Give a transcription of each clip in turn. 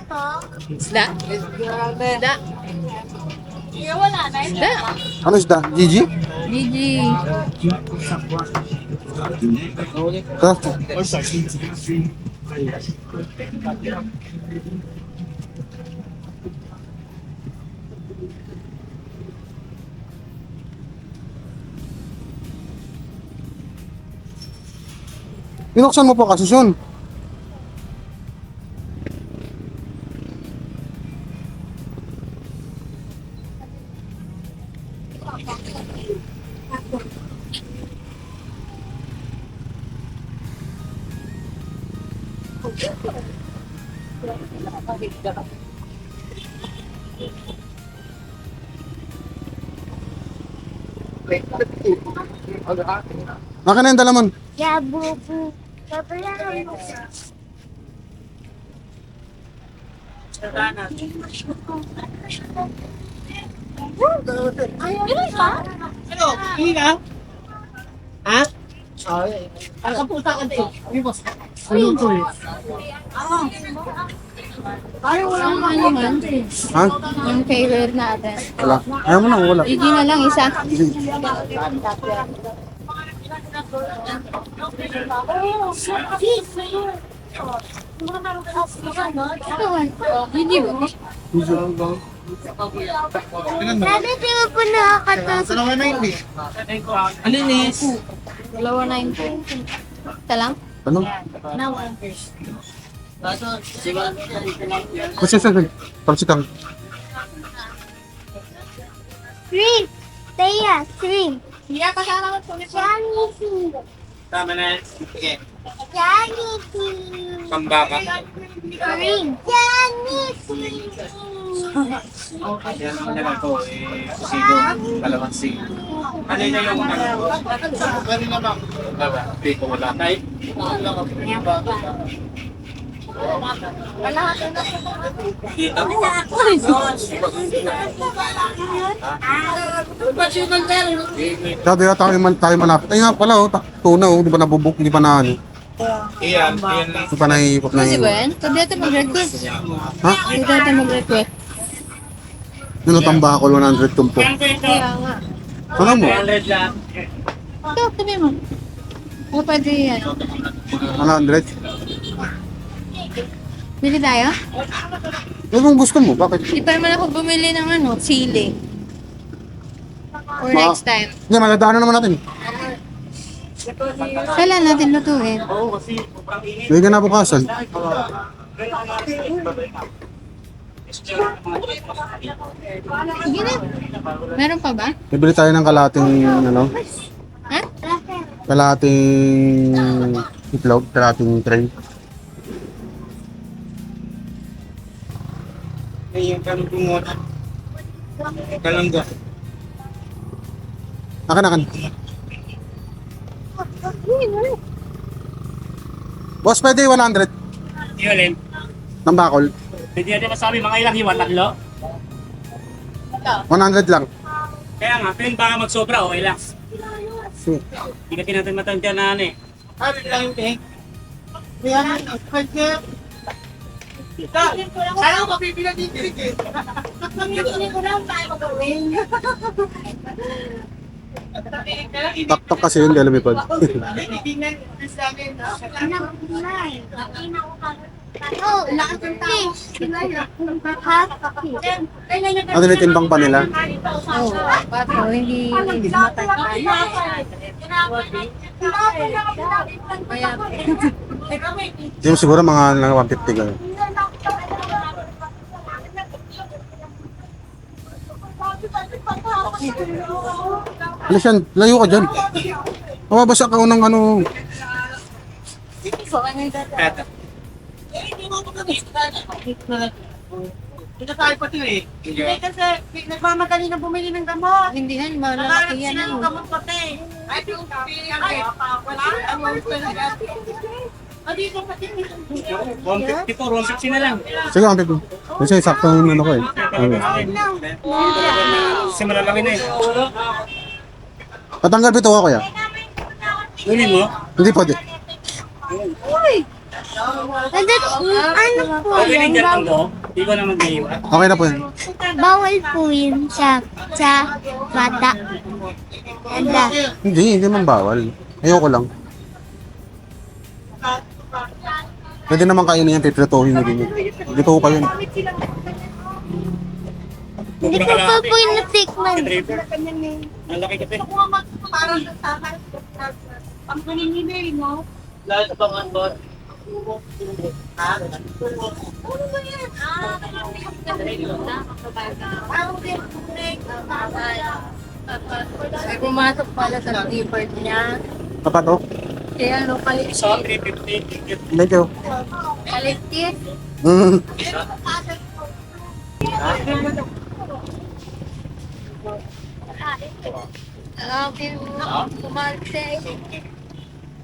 Isda? Isda? Isda? Ano isda? Gigi? Gigi. Ito. Binuksan mo po kasi yun. Akin na yung dalamon. Ya, bubu. Babayaran mo. Ayun ka? Ano? Hindi ka? Ha? Para ka puta ka din. Ay, boss. Ayun to eh. Parang wala naman. Ha? Yung favorite natin. Wala. Ayaw mo na, wala. Gigi na lang isa. Gigi ba? Sabi di mo po nakakataas. Alinis. Dalawa na yun. Isa lang? Ano? Kasi sa pagsikang. Three. Taya, three. Hindi pa siya naman po. Johnny, Tama na. Sige. Johnny, Pambaka. three. Johnny, Yan ang nila ko. Sigo. Kalamansi. Ano na yung ano? Ano na bang? Baba. Piko wala. Tay. Dati yata tayo malapit. Ay nga pala, oh, tuna, oh, di pa nabubuk, di pa na ano. Iyan. Di pa nahihipot na Kasi yun. ba yan? Pwede natin mag-request. Ha? Pwede natin mag-request. Ano tambakol, 100 tumpok. Kaya nga. Ano mo? 100 lang. Ito, tabi mo. O pwede yan. 100? Bili tayo? Ano kung gusto mo? Bakit? Di pa naman ako bumili ng ano, sili. Or Ma- next time. Hindi, maladaanan naman natin. Kailan natin lutuin? Hindi ka na bukasan. Sige na. Meron pa ba? Bibili tayo ng kalating, ano, Ha? kalating itlog, kalating tray. Yung kalunggungot. Kalangga. Akan. Boss, pwede 100 Yun. tambakol. Hindi natin masabi mga ilang iwan. Tatlo. 100 lang. Kaya nga, pero baka magsobra, okay lang. Hindi ka natin matanda na ano eh. Ano lang yung pink? Kaya nga, kanya. Sana ko mapipilan din eh. Hindi ko lang tayo magawin. Taktak kasi yun, dahil lumipad. Tingnan sa amin. Oh, nakatulti. Ano na timbang pa nila? Oo. Pato, hindi matay. Hindi mo siguro mga 150 gano'n. Alis yan, layo ka dyan. Mababasa ka ng ano. Eto. Ito tayo pati eh. Hindi kasi nagmamadali na bumili ng gamot. Hindi yan, Nakahanap malalaki yan. sila ng Ano. gamot pati. Ay, yung wala. Ano talaga? Dito pati. 154, 160 na lang. Sige, ang pipo. Kasi sakto yung ano ko eh. Okay. Kasi malalaki na eh. Patanggal pito ako kuya. Kunin mo? Hindi pwede. Ano po Okay rin yan? dyan ang go. Hindi ko na mag-iwan. Okay na po yan. Bawal po yun sa bata. Ganda. Hindi man bawal. Ayoko lang. Pwede naman kainin yan, pipritohin mo din yun. Dito ko kayo. Hindi ko pa po yung natikman. Driver. Ang laki kasi. Parang sa akin. Ang paninibay mo. Lahat sa pangan ba? Ano ba yan? Ay, pumasok pala sa zipper niya. Papa to? Kaya ano, Isa, 350. Thank you. kaliktis. Mm. Kumarte.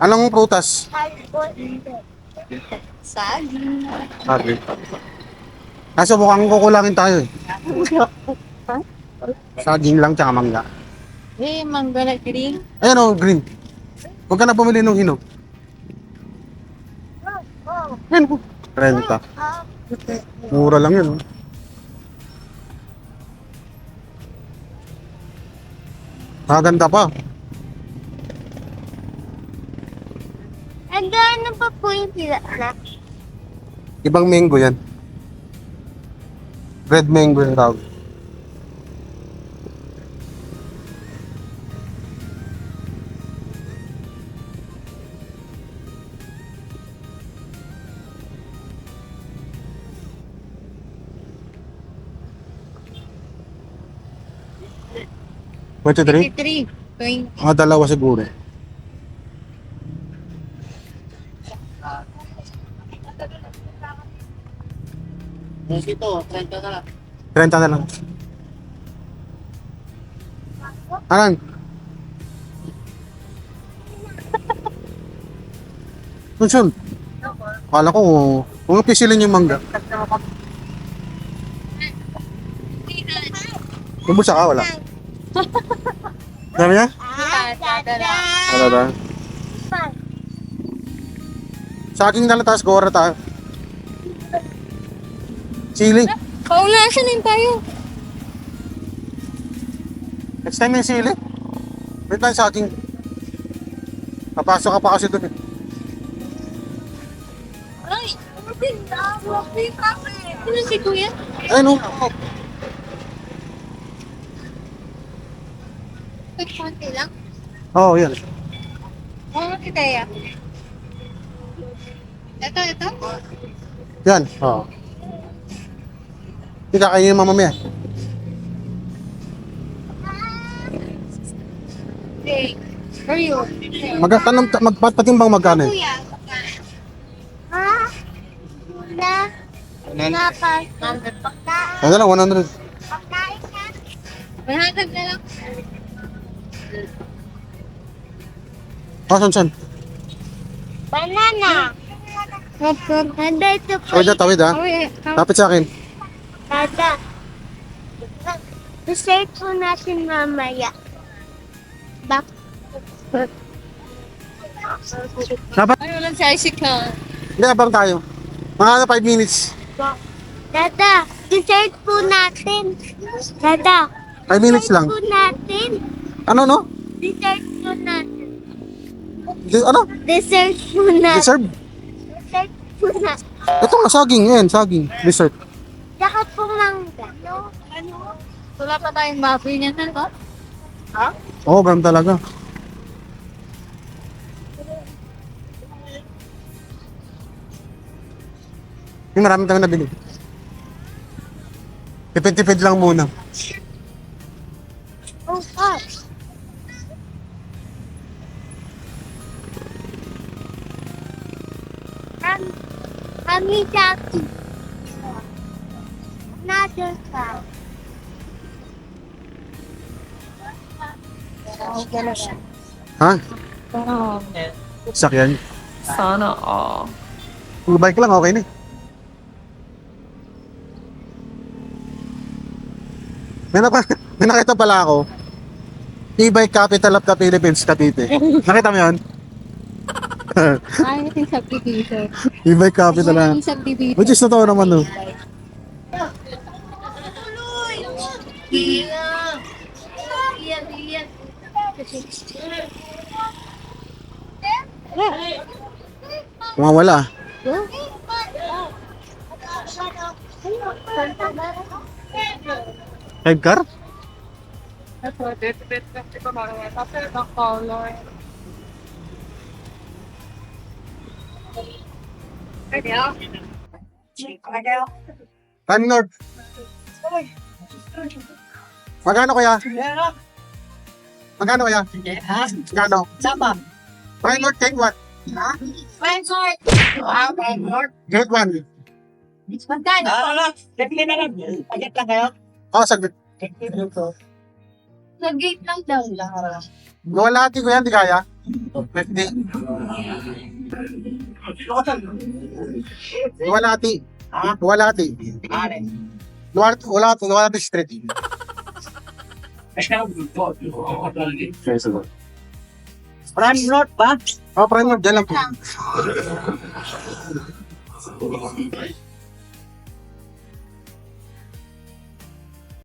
Anong prutas? Saging. Okay. Kaso mukhang kukulangin tayo eh. Saging lang tsaka mangga. Eh, mangga na green. Ayan o, green. Huwag ka na bumili ng hinog. Ayan po. 30. Mura lang yun. Oh. Maganda pa. Ano pa po yung sila na? Ibang mango yan. Red mango yung tawag. Pwede 3? 23. 20. Mga dalawa siguro. Ito, 30 na lang. 30 na lang. Anan? Tunsun. Akala ko kung pisilin yung mangga. Yung bulsa ka, wala. Dami niya? Wala ba? Saging na lang taas, gora tayo. Sili. Paunasan din tayo. Next time yung sili. Wait lang saging. Papasok ka pa kasi doon eh. Ay, ano si Kuya? Ay no. Konti lang. Oo, oh, yan. Oo, kita ya. Ito. Yan. Oo. Hindi kakainin mo mamaya. Hey, where are you? Magpatimbang magkano eh. Kuya. Ha? Napas. Ano lang, 100. Pagkain ka? 100 na lang. Saan? Banana. Handa ito po. Tawid na, tawid ha. Okay. Tapit sa akin. Dada. Research po natin mamaya. Bak. Dapat, Ano lang si Icicle? hindi, abang tayo. Mga 5 minutes. Dada, research po natin. Dada. 5 minutes lang. Research po natin. Ano, no? Research po natin. Ano? Research po natin. Reserve? Research po natin. Ito nga, saging. Yan, saging. Dessert. Saka po mangga. Ano? Wala pa tayong muffin niyan, ha? Oo, ganun talaga. Yung marami tayong nabili. Tipid-tipid lang muna. Oh, God. Kami Jackie. Another cow. Ha? Oo. Sakyan. Sana all. Kung bike lang, okay na. May nakita pala ako. E-bike capital of the Philippines, Cavite. Nakita mo yun? Ay, ito yung subdivision. E-bike capital na. Yung subdivision. Which is totoo naman, no? Kumawala. Sidecar? Time Lord. Magkano kaya? Magkano kaya? Magkano? Sama. Time Lord, take what? Friendsort. Get one. Magkano? Bibili na lang. Agad lang kayo. Oh, saglit. Sa gate lang daw. Luwalhati ko yan, di kaya? 50. Luwalhati. Luwalhati. Luwalhati street. Prime North ba? Oh, Prime Lord, dyan lang po.